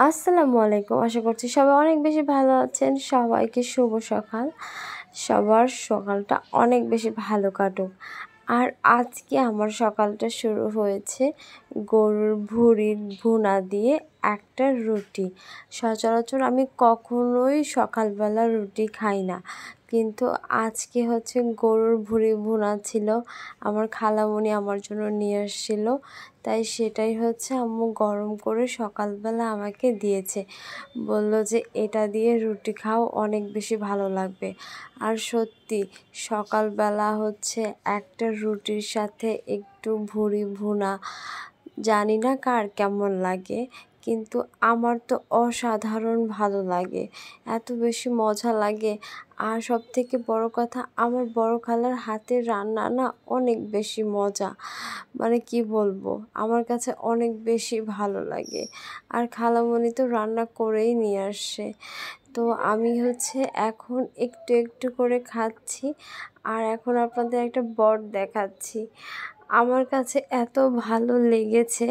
আসসালামু আলাইকুম। আশা করছি সবাই অনেক বেশি ভালো আছেন। সবাইকে শুভ সকাল। সবার সকালটা অনেক বেশি ভালো কাটুক। আর আজকে আমার সকালটা শুরু হয়েছে গরুর ভুঁড়ির ভুনা দিয়ে একটা রুটি। সচরাচর আমি কখনোই সকালবেলা রুটি খাই না, কিন্তু আজকে হচ্ছে গরুর ভুঁড়ি ভুনা ছিল, আমার খালামণি আমার জন্য নিয়ে আসছিল, তাই সেটাই হচ্ছে আম্মু গরম করে সকালবেলা আমাকে দিয়েছে। বলল যে এটা দিয়ে রুটি খাও, অনেক বেশি ভালো লাগবে। আর সত্যি সকালবেলা হচ্ছে একটা রুটির সাথে একটু ভুঁড়ি ভুনা, জানি না কার কেমন লাগে, কিন্তু আমার তো অসাধারণ ভালো লাগে, এত বেশি মজা লাগে। আর সবথেকে বড় কথা, আমার বড় খালার হাতের রান্না না অনেক বেশি মজা, মানে কি বলবো, আমার কাছে অনেক বেশি ভালো লাগে। আর খালামণি তো রান্না করেই নিয়ে আসে, তো আমি হচ্ছে এখন একটু একটু করে খাচ্ছি। আর এখন আপনাদের একটা বট দেখাচ্ছি, আমার কাছে এত ভালো লেগেছে।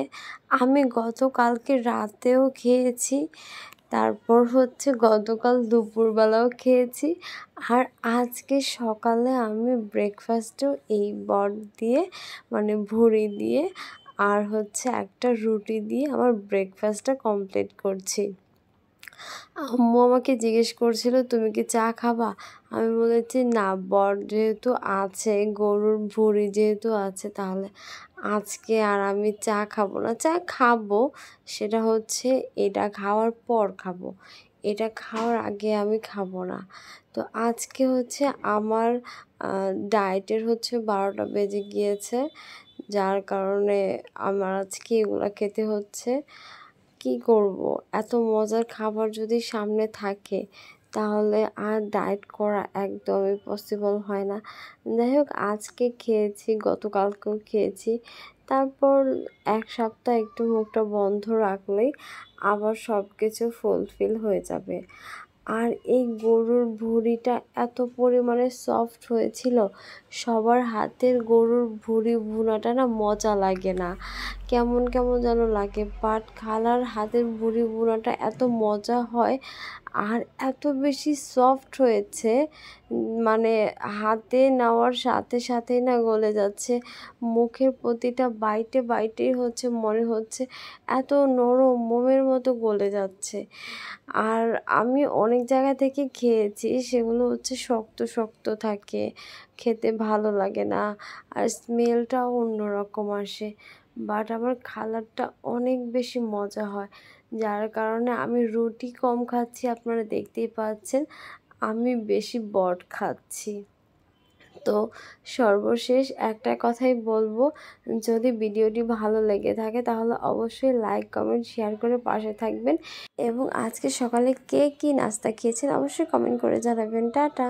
আমি গতকালকে রাতেও খেয়েছি, তারপর হচ্ছে গতকাল দুপুরবেলাও খেয়েছি, আর আজকে সকালে আমি ব্রেকফাস্টেও এই বট দিয়ে, মানে ভুঁড়ি দিয়ে আর হচ্ছে একটা রুটি দিয়ে আমার ব্রেকফাস্টটা কমপ্লিট করছি। আম্মু আমাকে জিজ্ঞেস করছিল তুমি কি চা খাবা, আমি বলেছি না, বট যেহেতু আছে, গরুর ভুঁড়ি যেহেতু আছে, তাহলে আজকে আর আমি চা খাবো না। চা খাবো, সেটা হচ্ছে এটা খাওয়ার পর খাবো, এটা খাওয়ার আগে আমি খাবো না। তো আজকে হচ্ছে আমার ডায়েটের হচ্ছে 12টা বেজে গিয়েছে, যার কারণে আমার আজকে এগুলো খেতে হচ্ছে। কি করব, এত মজার খাবার যদি সামনে থাকে তাহলে আর ডায়েট করা একদমই পসিবল হয় না। যাই হোক, আজকে খেয়েছি, গতকালকেও খেয়েছি, তারপর এক সপ্তাহ একটু মুখটা বন্ধ রাখলেই আবার সব কিছু ফুলফিল হয়ে যাবে। আর এই গরুর ভুঁড়িটা এত পরিমাণে সফট হয়েছিল, সবার হাতের গরুর ভুঁড়ি ভুনাটা না মজা লাগে না, কেমন কেমন যেন লাগে, বাট খালার হাতের ভুঁড়ি ভুনাটা এত মজা হয় আর এত বেশি সফট হয়েছে, মানে হাতে নেওয়ার সাথে সাথেই না গলে যাচ্ছে, মুখের প্রতিটা বাইটে বাইটেই হচ্ছে মনে হচ্ছে এত নরম মোমের মতো গলে যাচ্ছে। আর আমি অনেক জায়গা থেকে খেয়েছি, সেগুলো হচ্ছে শক্ত শক্ত থাকে, খেতে ভালো লাগে না, আর স্মেলটাও অন্যরকম আসে। বাট আমার খালারটা অনেক বেশি মজা হয়, যার কারণে আমি রুটি কম খাচ্ছি, আপনারা দেখতেই পাচ্ছেন, আমি বেশি বট খাচ্ছি। তো সর্বশেষ একটা কথাই বলবো, যদি ভিডিওটি ভালো লেগে থাকে তাহলে অবশ্যই লাইক কমেন্ট শেয়ার করে পাশে থাকবেন, এবং আজকে সকালে কে কী নাস্তা খেয়েছেন অবশ্যই কমেন্ট করে জানাবেন। টাটা।